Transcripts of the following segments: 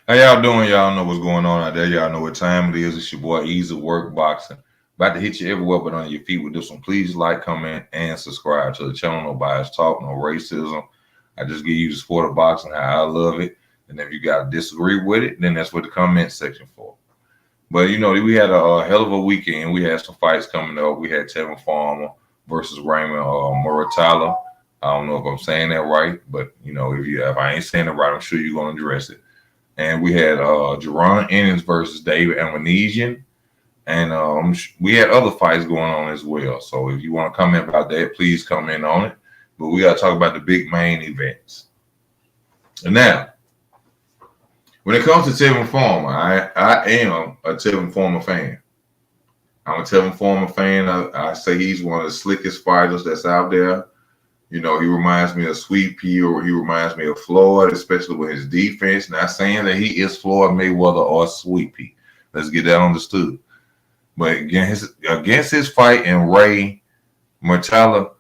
How y'all doing? Y'all know what's going on out there. Y'all know what time it is. It's your boy Easy Work Boxing. About to hit you everywhere but on your feet with this one. Please like, comment, and subscribe to the channel. No bias talk, no racism. I just give you the sport of boxing, how I love it. And if you got to disagree with it, then that's what the comment section for. But, we had a hell of a weekend. We had some fights coming up. We had Tevin versus Raymond Muratala. I don't know if I'm saying that right, but, if I ain't saying it right, I'm sure you're going to address it. And we had Jarron Ennis versus David Amnesian. And we had other fights going on as well. So if you want to comment about that, please comment on it. But we got to talk about the big main events. And now, when it comes to Tevin Farmer, I am a Tevin Farmer fan. I'm a Tevin Farmer fan. I say he's one of the slickest fighters that's out there. He reminds me of Sweet Pea, or he reminds me of Floyd, especially with his defense. Not saying that he is Floyd Mayweather or Sweet Pea. Let's get that understood. But against his fight in Ray Muratala,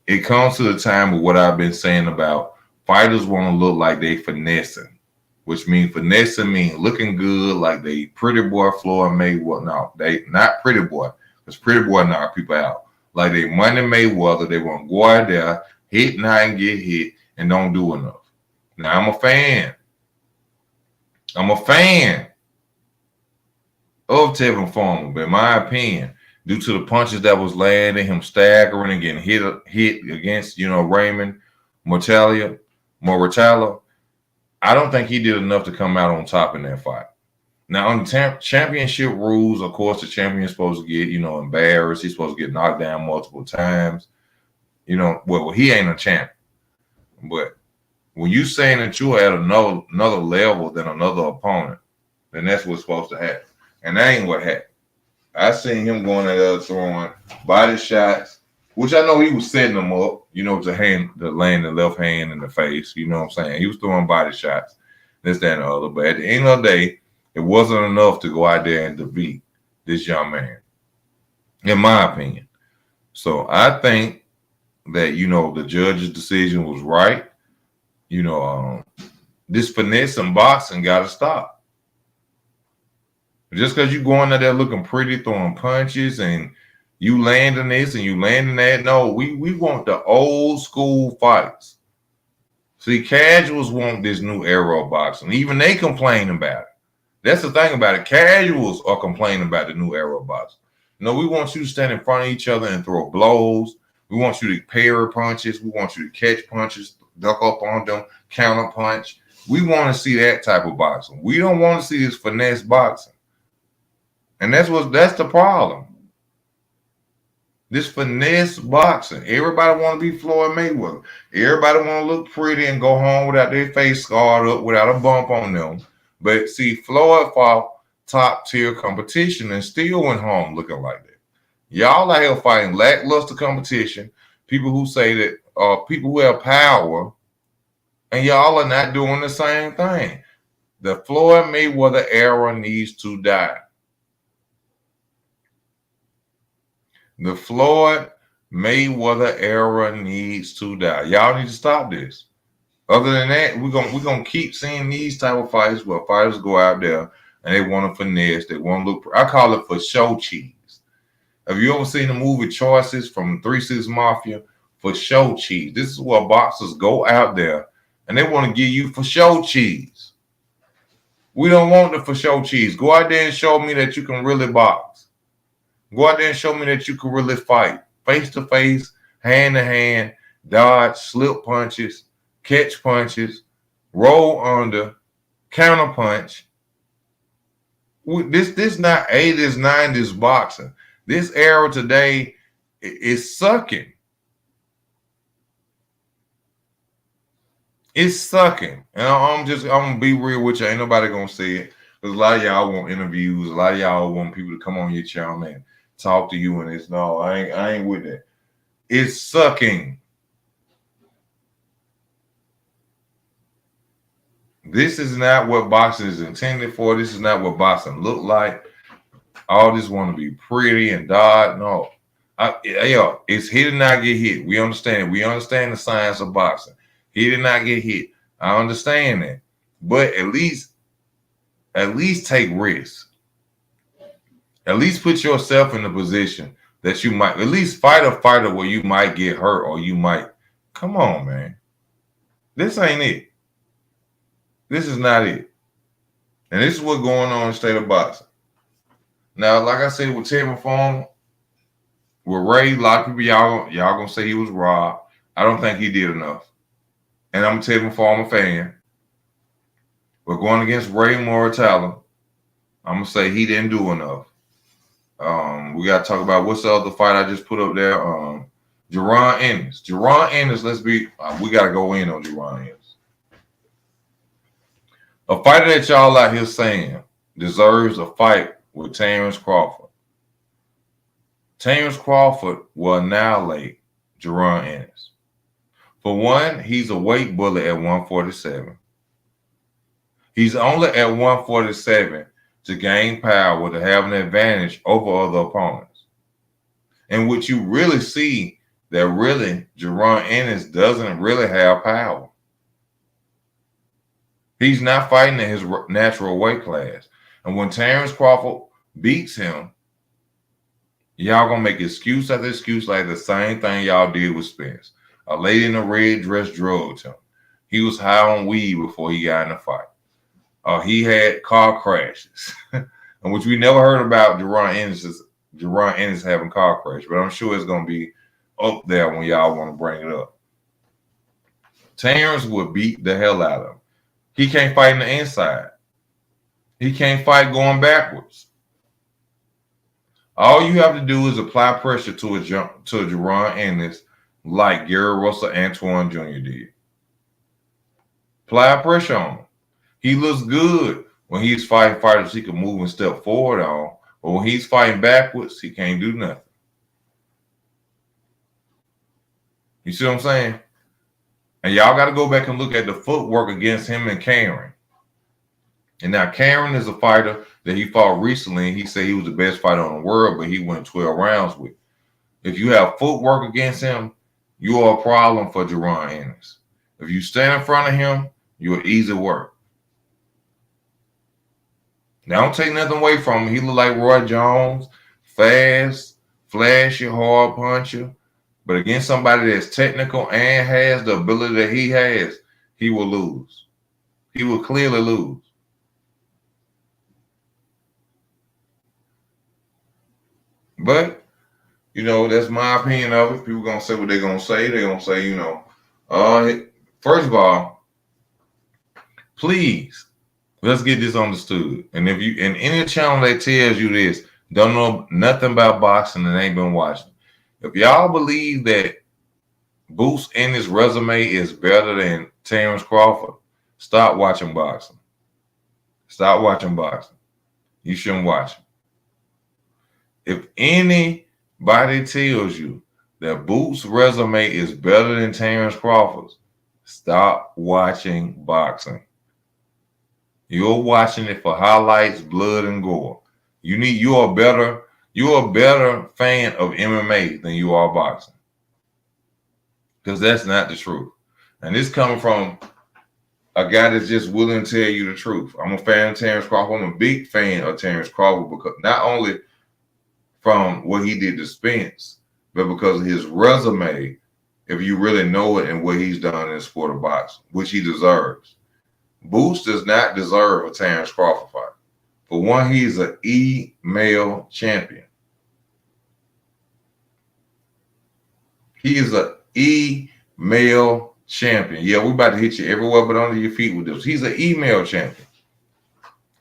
it comes to the time of what I've been saying about fighters want to look like they finessing, which means finessing means looking good like they pretty boy Floyd Mayweather. No, they not pretty boy, because pretty boy knock people out. Like they Money Mayweather, they want to go out there, hit and and get hit, and don't do enough. Now I'm a fan. I'm a fan of Tevin Farmer, but in my opinion, due to the punches that was landing, him staggering and getting hit against, Raymond Muratala, I don't think he did enough to come out on top in that fight. Now, on the championship rules, of course, the champion's supposed to get, embarrassed. He's supposed to get knocked down multiple times. Well, he ain't a champion. But when you saying that you're at another level than another opponent, then that's what's supposed to happen. And that ain't what happened. I seen him going at there throwing body shots, which I know he was setting them up, to land the left hand in the face. You know what I'm saying? He was throwing body shots, this, that, and the other. But at the end of the day, it wasn't enough to go out there and defeat this young man, in my opinion. So I think that, the judge's decision was right. This finesse and boxing got to stop. Just because you going out there looking pretty, throwing punches, and you landing this and you landing that. No, we want the old school fights. See, casuals want this new era of boxing. Even they complain about it. That's the thing about it. Casuals are complaining about the new era of boxing. We want you to stand in front of each other and throw blows. We want you to parry punches. We want you to catch punches, duck up on them, counter punch. We want to see that type of boxing. We don't want to see this finesse boxing. And that's the problem. This finesse boxing. Everybody want to be Floyd Mayweather. Everybody want to look pretty and go home without their face scarred up, without a bump on them. But see, Floyd fought top tier competition and still went home looking like that. Y'all out here fighting lackluster competition, people who say that people who have power, and y'all are not doing the same thing. The Floyd Mayweather era needs to die. The Floyd Mayweather era needs to die. Y'all need to stop this. Other than that, we're gonna keep seeing these type of fights where fighters go out there and they want to finesse, they want to look. I call it for show cheese. Have you ever seen the movie Choices from 3 6 Mafia? For show cheese. This is where boxers go out there and they want to give you for show cheese. We don't want the for show cheese. Go out there and show me that you can really box. Go out there and show me that you can really fight. Face to face, hand to hand, dodge, slip punches, catch punches, roll under, counter punch. This not 80s, 90s boxing. This era today is sucking. It's sucking. And I'm gonna be real with you. Ain't nobody gonna say it. Because a lot of y'all want interviews. A lot of y'all want people to come on your channel and talk to you, and it's no, I ain't with that. It's sucking. This is not what boxing is intended for. This is not what boxing look like. All this want to be pretty and dot. No. It's hit and not get hit. We understand. We understand the science of boxing. He did not get hit. I understand that. But at least at least take risks. At least put yourself in a position that you might at least fight a fighter where you might get hurt or you might. Come on, man. This ain't it. This is not it. And this is what's going on in the state of boxing. Now, like I said, with Tevin Farmer, with Ray, a lot of people, y'all gonna say he was robbed. I don't think he did enough. And I'm a Tevin Farmer fan. But going against Raymond, I'm gonna say he didn't do enough. We gotta talk about what's the other fight I just put up there. Jarron Ennis. Jarron Ennis, we gotta go in on Jarron Ennis. A fighter that y'all out here saying deserves a fight with Terrence Crawford. Terrence Crawford will annihilate Jarron Ennis. For one, he's a weight bully at 147. He's only at 147 to gain power, to have an advantage over other opponents. And what you really see that really Jarron Ennis doesn't really have power. He's not fighting in his natural weight class. And when Terrence Crawford beats him, y'all gonna make excuse after excuse like the same thing y'all did with Spence. A lady in a red dress drugged him. He was high on weed before he got in the fight. He had car crashes, and which we never heard about Jarron Ennis having car crashes, but I'm sure it's gonna be up there when y'all want to bring it up. Terrence would beat the hell out of him. He can't fight in the inside. He can't fight going backwards. All you have to do is apply pressure to a Jarron Ennis like Gary Russell Antoine Jr. did. Apply pressure on him. He looks good when he's fighting fighters he can move and step forward on, but when he's fighting backwards, he can't do nothing. You see what I'm saying? And y'all got to go back and look at the footwork against him and Karen. And now Karen is a fighter that he fought recently, and he said he was the best fighter in the world, but he went 12 rounds with. If you have footwork against him, you are a problem for Jarron Ennis. If you stand in front of him, you're easy work. Now, don't take nothing away from him. He look like Roy Jones, fast, flashy, hard puncher. But against somebody that's technical and has the ability that he has, he will lose. He will clearly lose. But, that's my opinion of it. People going to say what they're going to say. They're going to say, first of all, please, let's get this understood. And if you in any channel that tells you this, don't know nothing about boxing and ain't been watching. If y'all believe that Boots Ennis' resume is better than Terrence Crawford, stop watching boxing. Stop watching boxing. You shouldn't watch it. If anybody tells you that Boots' resume is better than Terrence Crawford's, stop watching boxing. You're watching it for highlights, blood, and gore. You're a better fan of MMA than you are boxing. Because that's not the truth. And this coming from a guy that's just willing to tell you the truth. I'm a fan of Terrence Crawford. I'm a big fan of Terrence Crawford because not only from what he did to Spence, but because of his resume, if you really know it and what he's done in the sport of boxing, which he deserves. Boots does not deserve a Terrence Crawford fight. For one, he's an E-male champion. He is an E-male champion. Yeah, we about to hit you everywhere but under your feet with this. He's an E-male champion.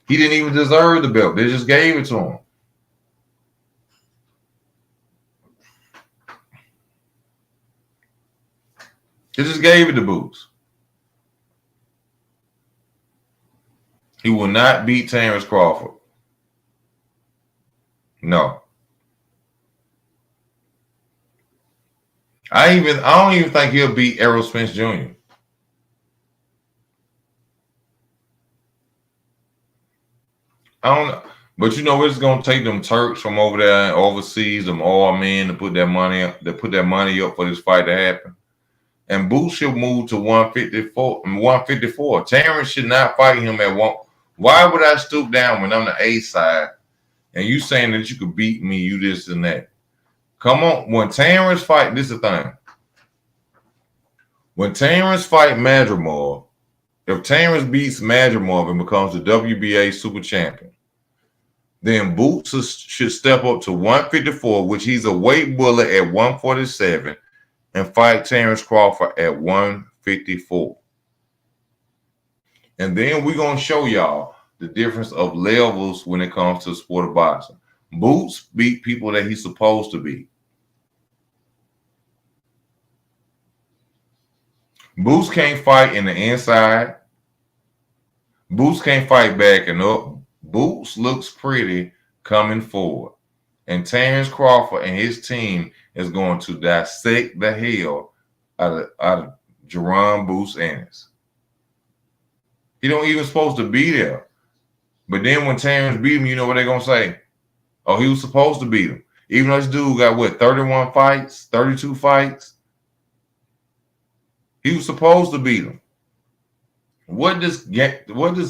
He didn't even deserve the belt. They just gave it to him. They just gave it to Boots. He will not beat Terrence Crawford. No. I don't even think he'll beat Errol Spence Jr. I don't know. But it's gonna take them Turks from over there overseas, them oil men to put that money up, for this fight to happen. And Boots should move to 154. Terrence should not fight him at Why would I stoop down when I'm the A side and you saying that you could beat me, you this and that? Come on. When Terrence fight, this is the thing. When Terrence fight Madrimov, if Terrence beats Madrimov and becomes the WBA super champion, then Boots should step up to 154, which he's a weight bullet at 147, and fight Terrence Crawford at 154. And then we're going to show y'all the difference of levels when it comes to the sport of boxing. Boots beat people that he's supposed to beat. Boots can't fight in the inside. Boots can't fight backing up. Boots looks pretty coming forward. And Terrence Crawford and his team is going to dissect the hell out of Jarron Boots Ennis. He don't even supposed to be there. But then when Terrence beat him, you know what they're going to say? Oh, he was supposed to beat him. Even though this dude got, 31 fights, 32 fights? He was supposed to beat him. What does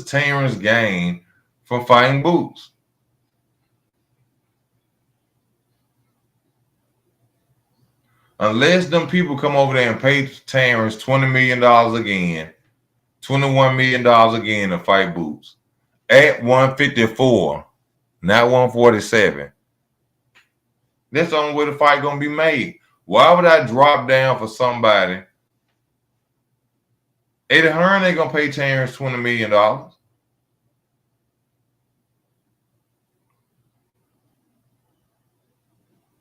Terrence gain from fighting Boots? Unless them people come over there and pay Terrence $20 million again, $21 million again to fight Boots at 154, not 147. That's the only way the fight gonna be made. Why would I drop down for somebody? Eddie Hearn ain't gonna pay Terrence $20 million.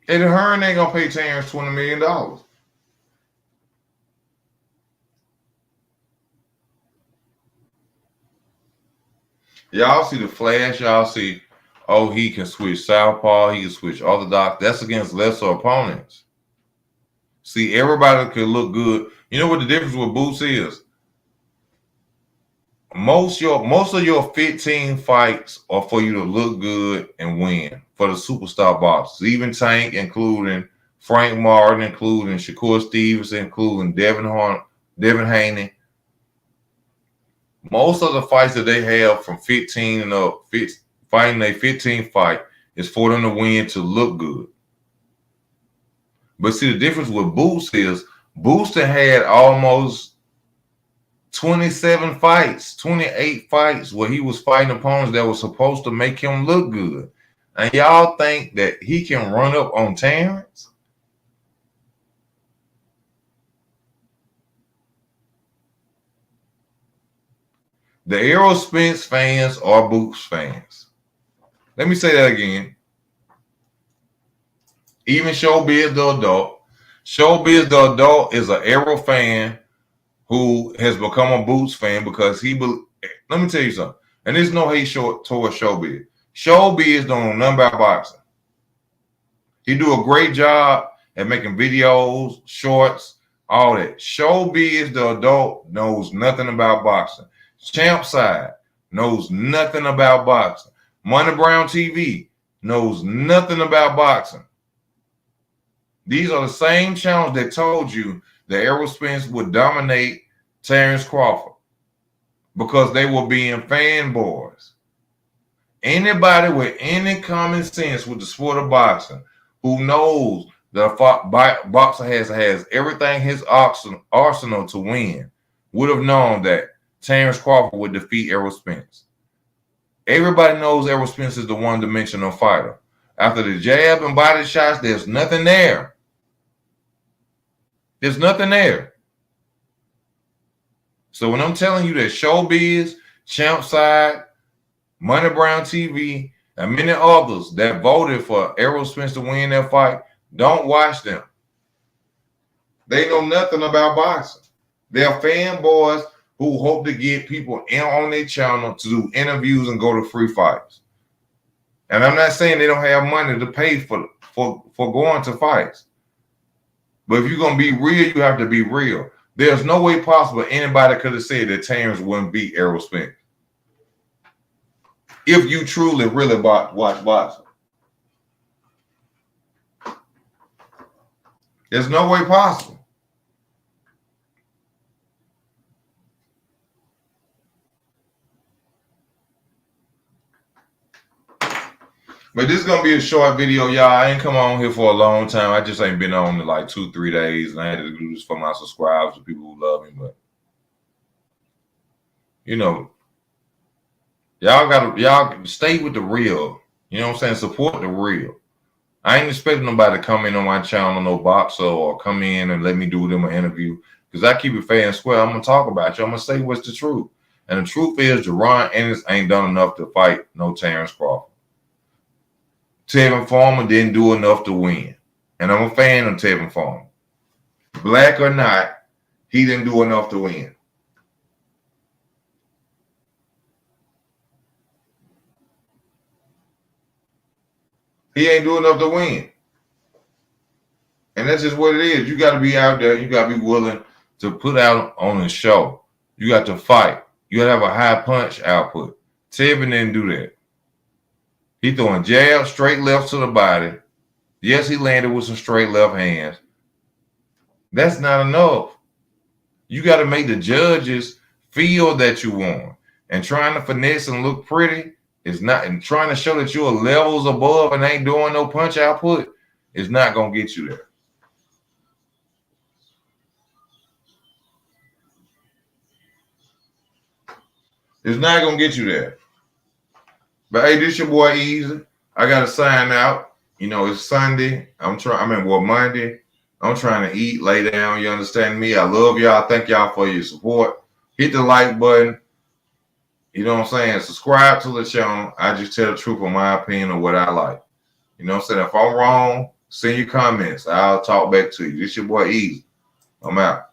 Eddie Hearn ain't gonna pay Terrence $20 million. Y'all see the flash, y'all see, oh, he can switch southpaw, he can switch orthodox. That's against lesser opponents. See, everybody can look good. You know what the difference with Boots is? Most of your 15 fights are for you to look good and win for the superstar boxers. Even Tank, including Frank Martin, including Shakur Stevenson, including Devin Haney. Most of the fights that they have from 15 and up, fighting a 15 fight, is for them to win to look good. But see, the difference with Boots is Boots had almost 27 fights, 28 fights where he was fighting opponents that were supposed to make him look good. And y'all think that he can run up on Terrence? The Errol Spence fans are Boots fans. Let me say that again. Even Showbiz the Adult. Showbiz the Adult is an Errol fan who has become a Boots fan because let me tell you something. And there's no hate towards Showbiz. Showbiz don't know nothing about boxing. He do a great job at making videos, shorts, all that. Showbiz the Adult knows nothing about boxing. Champ Side knows nothing about boxing. Money Brown TV knows nothing about boxing. These are the same channels that told you that Errol Spence would dominate Terrence Crawford because they were being fanboys. Anybody with any common sense with the sport of boxing who knows that a boxer has everything his arsenal to win would have known that Terrence Crawford would defeat Errol Spence. Everybody knows Errol Spence is the one-dimensional fighter. After the jab and body shots, there's nothing there. There's nothing there. So when I'm telling you that Showbiz, Champ Side, Money Brown TV, and many others that voted for Errol Spence to win that fight, don't watch them. They know nothing about boxing. They're fanboys who hope to get people in on their channel to do interviews and go to free fights. And I'm not saying they don't have money to pay for going to fights. But if you're going to be real, you have to be real. There's no way possible anybody could have said that Terrence wouldn't beat Errol Spence. If you truly, really watch boxing. There's no way possible. But this is gonna be a short video, y'all. I ain't come on here for a long time. I just ain't been on in like 2-3 days, and I had to do this for my subscribers, the people who love me. But you know, y'all stay with the real. You know what I'm saying? Support the real. I ain't expecting nobody to come in on my channel, no boxer, or come in and let me do them an interview. Because I keep it fair and square. I'm gonna talk about you. I'm gonna say what's the truth. And the truth is, Jarron Ennis ain't done enough to fight no Terrence Crawford. Tevin Farmer didn't do enough to win. And I'm a fan of Tevin Farmer. Black or not, he didn't do enough to win. He ain't do enough to win. And that's just what it is. You got to be out there. You got to be willing to put out on a show. You got to fight. You got to have a high punch output. Tevin didn't do that. He throwing jabs, straight left to the body. Yes, he landed with some straight left hands. That's not enough. You got to make the judges feel that you won. And trying to finesse and look pretty is not, and trying to show that you're levels above and ain't doing no punch output is not going to get you there. It's not going to get you there. But hey, this your boy Easy. I got to sign out. You know, it's Sunday. Monday. I'm trying to eat, lay down. You understand me? I love y'all. Thank y'all for your support. Hit the like button. You know what I'm saying? Subscribe to the channel. I just tell the truth of my opinion of what I like. You know what I'm saying? If I'm wrong, send your comments. I'll talk back to you. This your boy Easy. I'm out.